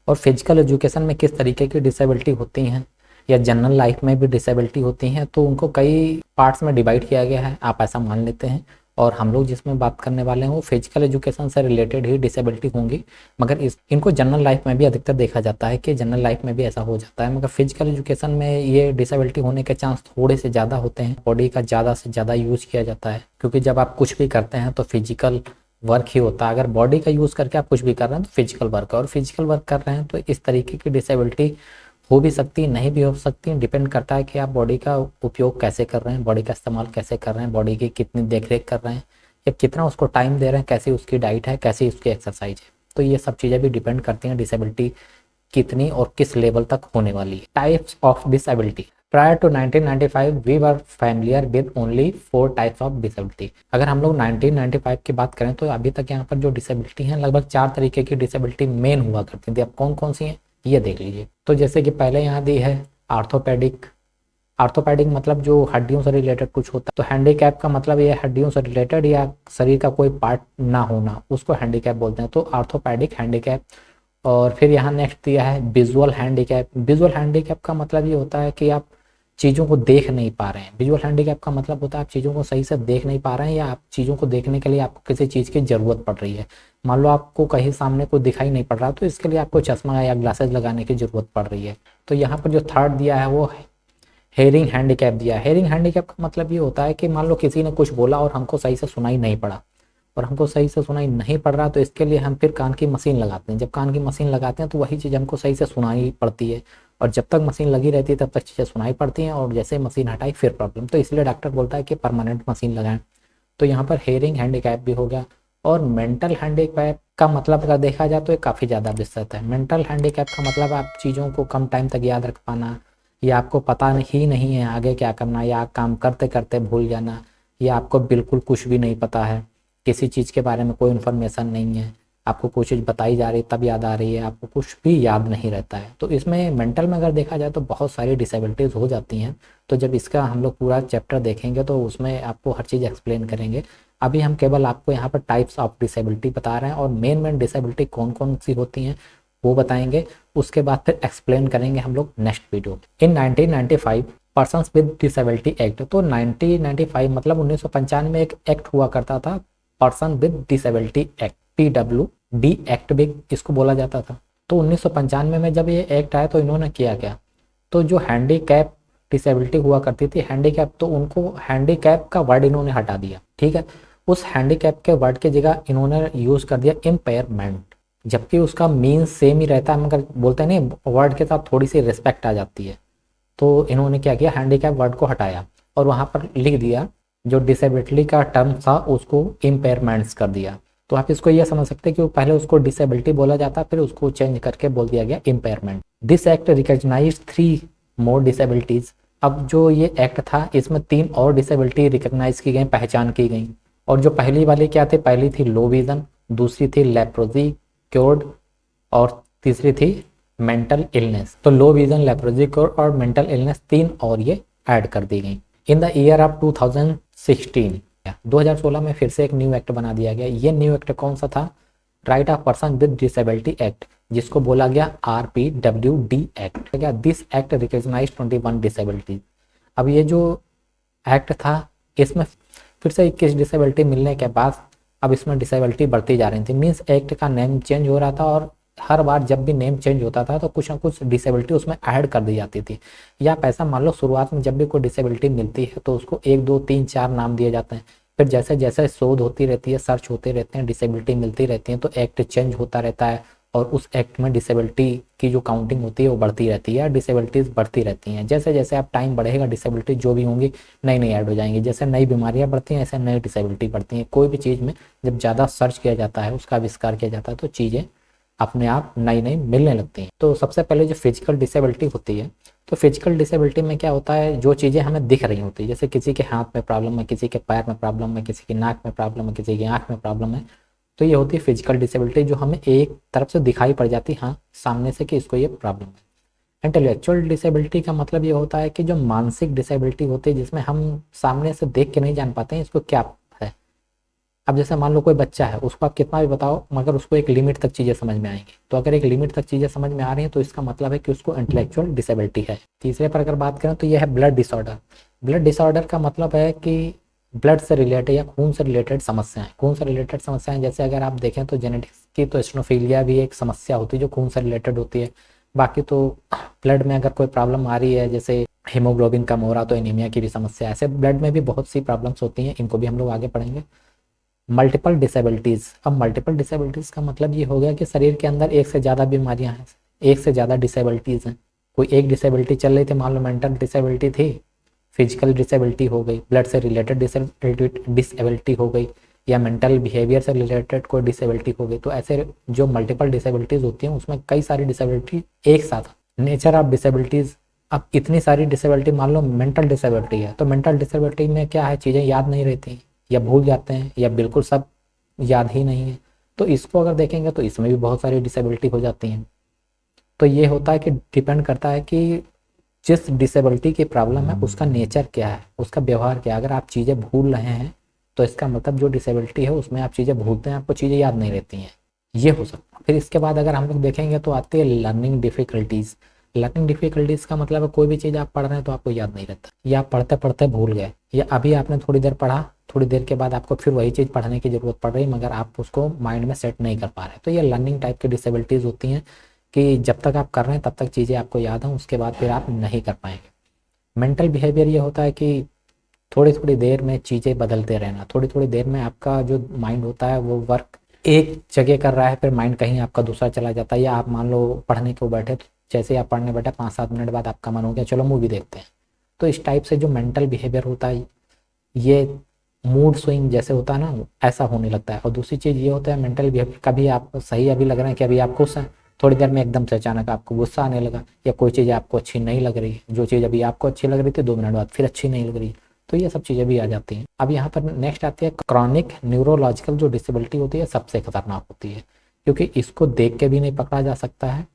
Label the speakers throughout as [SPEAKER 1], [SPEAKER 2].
[SPEAKER 1] और physical education में किस तरीके की डिसेबिलिटी होती हैं या जनरल लाइफ में भी डिसेबिलिटी होती हैं, तो उनको कई पार्ट्स में डिवाइड किया गया है, आप ऐसा मान लेते हैं। और हम लोग जिसमें बात करने वाले हैं वो फिजिकल एजुकेशन से रिलेटेड ही डिसेबिलिटी होंगी, मगर इनको जनरल लाइफ में भी अधिकतर देखा जाता है कि जनरल लाइफ में भी ऐसा हो जाता है, मगर फिजिकल एजुकेशन में ये डिसेबिलिटी होने के चांस थोड़े से ज़्यादा होते हैं। बॉडी का ज़्यादा से ज़्यादा यूज किया जाता है, क्योंकि जब आप कुछ भी करते हैं तो फिजिकल वर्क ही होता है। अगर बॉडी का यूज़ करके आप कुछ भी कर रहे हैं तो फिजिकल वर्क है, और फिजिकल वर्क कर रहे हैं तो इस तरीके की डिसेबिलिटी हो भी सकती है, नहीं भी हो सकती, डिपेंड करता है कि आप बॉडी का उपयोग कैसे कर रहे हैं, बॉडी का इस्तेमाल कैसे कर रहे हैं, बॉडी की कितनी देख रेख कर रहे हैं या कितना उसको टाइम दे रहे हैं, कैसी उसकी डाइट है, कैसी उसकी एक्सरसाइज है। तो ये सब चीज़ें भी डिपेंड करती हैं डिसेबिलिटी कितनी और किस लेवल तक होने वाली है। Types of disability. Prior to 1995 we were familiar with only 4 types of disability. अगर हम लोग 1995 की बात करें तो अभी तक यहाँ पर जो डिसेबिलिटी हैं लगभग 4 तरीके की डिसेबिलिटी मेन हुआ करती थी। अब कौन कौन सी हैं ये देख लीजिए। तो जैसे कि पहले यहाँ दी है आर्थोपेडिक। आर्थोपेडिक मतलब जो हड्डियों से रिलेटेड कुछ होता है, तो हैंडीकैप का मतलब ये हड्डियों से रिलेटेड या शरीर का कोई पार्ट ना होना, उसको हैंडीकैप बोलते हैं, तो आर्थोपेडिक हैंडीकैप। और फिर यहाँ नेक्स्ट दिया है विजुअल हैंडीकैप। विजुअल हैंडीकैप का मतलब ये होता है कि आप चीज़ों को देख नहीं पा रहे हैं। विजुअल हैंडीकैप का मतलब होता है आप चीज़ों को सही से देख नहीं पा रहे हैं, या आप चीज़ों को देखने के लिए आपको किसी चीज़ की ज़रूरत पड़ रही है। मान लो आपको कहीं सामने कोई दिखाई नहीं पड़ रहा, तो इसके लिए आपको चश्मा या ग्लासेस लगाने की ज़रूरत पड़ रही है। तो यहाँ पर जो थर्ड दिया है वो हेयरिंग हैंडीकैप दिया है। हेयरिंग हैंडीकैप का मतलब ये होता है कि मान लो किसी ने कुछ बोला और हमको सही से सुनाई नहीं पड़ा, और हमको सही से सुनाई नहीं पड़ रहा, तो इसके लिए हम फिर कान की मशीन लगाते हैं। जब कान की मशीन लगाते हैं तो वही चीज़ हमको सही से सुनाई पड़ती है, और जब तक मशीन लगी रहती है तब तक चीज़ें सुनाई पड़ती हैं, और जैसे मशीन हटाई फिर प्रॉब्लम। तो इसलिए डॉक्टर बोलता है कि परमानेंट मशीन लगाएं। तो यहाँ पर हेयरिंग हैंडीकैप भी हो गया। और मेंटल हैंडीकैप का मतलब अगर देखा जाए तो ये काफ़ी ज़्यादा विस्तृत है। मेंटल हैंडीकैप का मतलब आप चीज़ों को कम टाइम तक याद रख पाना, या आपको पता ही नहीं है आगे क्या करना, या काम करते करते भूल जाना, या आपको बिल्कुल कुछ भी नहीं पता है, किसी चीज़ के बारे में कोई इन्फॉर्मेशन नहीं है, आपको कोई चीज़ बताई जा रही है तब याद आ रही है, आपको कुछ भी याद नहीं रहता है। तो इसमें मेंटल में अगर देखा जाए तो बहुत सारी डिसेबिलिटीज़ हो जाती हैं। तो जब इसका हम लोग पूरा चैप्टर देखेंगे तो उसमें आपको हर चीज़ एक्सप्लेन करेंगे। अभी हम केवल आपको यहाँ पर टाइप्स ऑफ डिसेबिलिटी बता रहे हैं, और मेन डिसेबिलिटी कौन कौन सी होती हैं वो बताएंगे। उसके बाद फिर एक्सप्लेन करेंगे हम लोग next video. In 1995 persons with disability act. तो 1995 मतलब 1995 में एक एक्ट हुआ करता था, person with disability act, PWD act भी इसको बोला जाता था। तो 1995 में जब ये एक्ट आया तो इन्होंने किया क्या, तो जो हैंडीकैप डिसेबिलिटी हुआ करती थी हैंडीकैप, तो उनको हैंडीकैप का वर्ड इन्होंने हटा दिया। ठीक है, उस हैंडीकैप के वर्ड की जगह इन्होंने यूज कर दिया इम्पेयरमेंट, जबकि उसका मीन्स सेम ही रहता है, मगर बोलते हैं नहीं वर्ड के साथ थोड़ी सी रिस्पेक्ट आ जाती है। तो इन्होंने क्या किया, हैंडीकैप वर्ड को हटाया और वहाँ पर लिख दिया जो डिसेबिलिटी का टर्म था उसको इम्पेयरमेंट्स कर दिया। तो आप इसको ये समझ सकते हैं कि पहले उसको डिसेबिलिटी बोला जाता, फिर उसको चेंज करके बोल दिया गया impairment. This act recognise 3 more disabilities. अब जो ये एक्ट था इसमें 3 और डिसेबिलिटी रिकॉग्नाइज की गई, पहचान की गई। और जो पहली वाली क्या थी, पहली थी लो विजन, दूसरी थी लेप्रोजी क्योर्ड, और तीसरी थी मेंटल इलनेस। तो लो विजन, लेप्रोजी क्योर और मेंटल इलनेस 3 और ये ऐड कर दी गई। इन द ईयर ऑफ 2016 में फिर से एक न्यू एक्ट बना दिया गया। ये न्यू एक्ट कौन सा था, right of person with disability act, जिसको बोला गया RPWD act. This act recognise 21 disability. अब ये जो एक्ट था इसमें फिर से 21 डिसेबिलिटी मिलने के बाद अब इसमें डिसेबिलिटी बढ़ती जा रही थी। मीन्स एक्ट का नेम चेंज हो रहा था, और हर बार जब भी नेम चेंज होता था तो कुछ ना कुछ डिसेबिलिटी उसमें ऐड कर दी जाती थी। या आप ऐसा मान लो शुरुआत में जब भी कोई डिसेबिलिटी मिलती है तो उसको 1 2 3 4 नाम दिए जाते हैं, फिर जैसे जैसे शोध होती रहती है, सर्च होते रहते हैं, डिसेबिलिटी मिलती रहती है, तो एक्ट चेंज होता रहता है, और उस एक्ट में डिसेबिलिटी की जो काउंटिंग होती है वो बढ़ती रहती है, डिसेबिलिटीज़ बढ़ती रहती हैं। जैसे जैसे आप टाइम बढ़ेगा डिसेबिलिटी जो भी होंगी नई नई ऐड हो जाएंगी। जैसे नई बीमारियां बढ़ती हैं ऐसे नई डिसेबिलिटी बढ़ती हैं। कोई भी चीज़ में जब ज़्यादा सर्च किया जाता है, उसका आविष्कार किया जाता है, तो चीज़ें अपने आप नई नई मिलने लगती हैं। तो सबसे पहले जो फिजिकल डिसेबिलिटी होती है, तो फिजिकल डिसेबिलिटी में क्या होता है, जो चीज़ें हमें दिख रही होती है, जैसे किसी के हाथ में प्रॉब्लम है, किसी के पैर में प्रॉब्लम है, किसी की नाक में प्रॉब्लम है, किसी की आँख में प्रॉब्लम है, तो ये होती है फिजिकल डिसेबिलिटी, जो हमें एक तरफ से दिखाई पड़ जाती है, हाँ सामने से, कि इसको ये प्रॉब्लम है। इंटेलेक्चुअल डिसेबिलिटी का मतलब ये होता है कि जो मानसिक डिसेबिलिटी होती है, जिसमें हम सामने से देख के नहीं जान पाते हैं इसको क्या है, अब जैसे मान लो कोई बच्चा है, उसको आप कितना भी बताओ मगर उसको एक लिमिट तक चीज़ें समझ में आएंगी। तो अगर एक लिमिट तक चीज़ें समझ में आ रही हैं तो इसका मतलब है कि उसको इंटेलेक्चुअल डिसेबिलिटी है। तीसरे पर अगर बात करें तो यह है ब्लड डिसऑर्डर। ब्लड डिसऑर्डर का मतलब है कि ब्लड से रिलेटेड या खून से रिलेटेड समस्याएं। खून से रिलेटेड समस्याएं जैसे अगर आप देखें तो जेनेटिक्स की तो एस्नोफीलिया भी एक समस्या होती है जो खून से रिलेटेड होती है। बाकी तो ब्लड में अगर कोई प्रॉब्लम आ रही है, जैसे हीमोग्लोबिन कम हो रहा तो एनीमिया की भी समस्या है। ऐसे ब्लड में भी बहुत सी प्रॉब्लम्स होती हैं, इनको भी हम लोग आगे पढ़ेंगे। Multiple disabilities. अब मल्टीपल डिसेबिलिटीज़ का मतलब ये हो गया कि शरीर के अंदर एक से ज़्यादा बीमारियां हैं, एक से ज़्यादा डिसेबिलिटीज़ हैं। कोई एक डिसेबिलिटी चल रही थी, मान लो मेंटल डिसेबिलिटी थी, फिजिकल डिसेबिलिटी हो गई, ब्लड से रिलेटेड डिसेबिलिटी हो गई, या मेंटल बिहेवियर से रिलेटेड कोई डिसेबिलिटी हो गई। तो ऐसे जो मल्टीपल डिसेबिलिटीज़ होती हैं उसमें कई सारी डिसेबिलिटी एक साथ। Nature of disabilities. अब इतनी सारी डिसेबिलिटी, मान लो मेंटल डिसेबिलिटी है तो मेंटल डिसेबिलिटी में क्या है, चीज़ें याद नहीं रहती या भूल जाते हैं या बिल्कुल सब याद ही नहीं है। तो इसको अगर देखेंगे तो इसमें भी बहुत सारी डिसेबिलिटी हो जाती हैं। तो ये होता है कि डिपेंड करता है कि जिस डिसेबिलिटी की प्रॉब्लम है उसका नेचर क्या है, उसका व्यवहार क्या है। अगर आप चीज़ें भूल रहे हैं तो इसका मतलब जो डिसेबिलिटी है उसमें आप चीज़ें भूलते हैं, आपको चीज़ें याद नहीं रहती हैं, ये हो सकता है। फिर इसके बाद अगर हम लोग देखेंगे तो आती है लर्निंग डिफिकल्टीज़। लर्निंग डिफिकल्टीज़ का मतलब है कोई भी चीज़ आप पढ़ रहे हैं तो आपको याद नहीं रहता, या आप पढ़ते पढ़ते भूल गए, या अभी आपने थोड़ी देर पढ़ा, थोड़ी देर के बाद आपको फिर वही चीज़ पढ़ने की ज़रूरत पड़ रही मगर आप उसको माइंड में सेट नहीं कर पा रहे। तो ये लर्निंग टाइप की डिसेबिलिटीज़ होती हैं कि जब तक आप कर रहे हैं तब तक चीज़ें आपको याद हैं, उसके बाद फिर आप नहीं कर पाएंगे। मेंटल बिहेवियर ये होता है कि थोड़ी थोड़ी देर में चीज़ें बदलते रहना, थोड़ी थोड़ी देर में आपका जो माइंड होता है वो वर्क एक जगह कर रहा है, फिर माइंड कहीं आपका दूसरा चला जाता है। या आप मान लो पढ़ने को बैठे तो जैसे ही आप पढ़ने बैठे 5-7 मिनट बाद आपका मन हो गया चलो मूवी देखते हैं। तो इस टाइप से जो मेंटल बिहेवियर होता है ये मूड स्विंग जैसे होता है ना, ऐसा होने लगता है। और दूसरी चीज़ ये होता है मेंटल बिहेवियर, कभी आप सही अभी लग रहा है कि अभी आप खुश हैं, थोड़ी देर में एकदम से अचानक आपको गुस्सा आने लगा, या कोई चीज़ आपको अच्छी नहीं लग रही, जो चीज़ अभी आपको अच्छी लग रही थी 2 मिनट बाद फिर अच्छी नहीं लग रही। तो ये सब चीज़ें भी आ जाती हैं। अब यहाँ पर नेक्स्ट आती है क्रॉनिक न्यूरोलॉजिकल जो डिसेबिलिटी होती है, सबसे खतरनाक होती है क्योंकि इसको देख के भी नहीं पकड़ा जा सकता है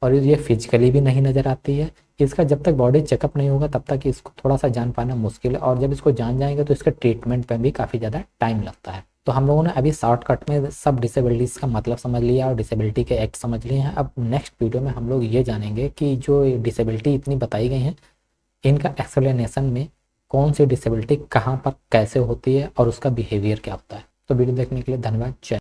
[SPEAKER 1] और ये फिजिकली भी नहीं नज़र आती है। इसका जब तक बॉडी चेकअप नहीं होगा तब तक इसको थोड़ा सा जान पाना मुश्किल है, और जब इसको जान जाएंगे तो इसके ट्रीटमेंट पर भी काफ़ी ज़्यादा टाइम लगता है। तो हम लोगों ने अभी शॉर्टकट में सब डिसेबिलिटीज़ का मतलब समझ लिया और डिसेबिलिटी के एक्ट समझ लिए हैं। अब नेक्स्ट वीडियो में हम लोग ये जानेंगे कि जो डिसेबिलिटी इतनी बताई गई हैं इनका एक्सप्लेनेशन में कौन सी डिसेबिलिटी कहाँ पर कैसे होती है और उसका बिहेवियर क्या होता है। तो वीडियो देखने के लिए धन्यवाद। जय।